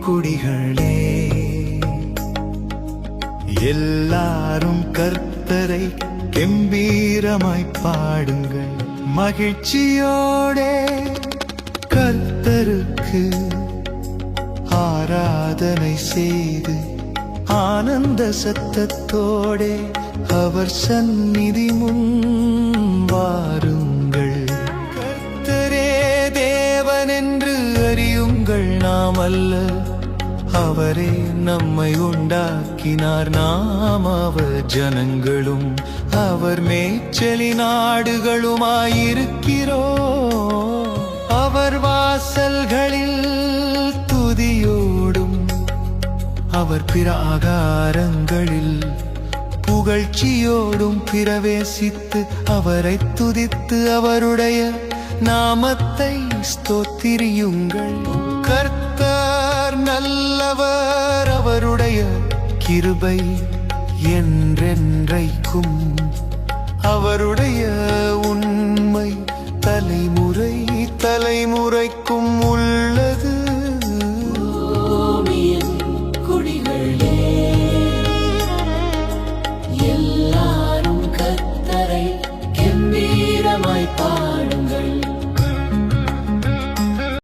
குடிகளே, எல்லாரும் கர்த்தரை கெம்பீரமாய் பாடுங்கள். மகிழ்ச்சியோடே கர்த்தருக்கு ஆராதனை செய்து ஆனந்த சத்தத்தோடே அவர் சந்நிதி முன் வாருங்கள். கர்த்தரே தேவன் என்று அறியுங்கள். நாம் அல்ல, அவரே நம்மை உண்டாக்கினார். நாம் அவர் ஜனங்களும் அவர் மேய்ச்சலி நாடுகளுமாயிருக்கிறோம். அவர் வாசல்களில் துதியோடும் அவர் பிராகாரங்களில் புகழ்ச்சியோடும் பிரவேசித்து அவரை துதித்து அவருடைய நாமத்தை ஸ்தோத்திரியுங்கள். கர்த்தர் நல்லவர், அவருடைய கிருபை என்றென்றைக்கும், அவருடைய உண்மை தலைமுறை தலைமுறைக்கும்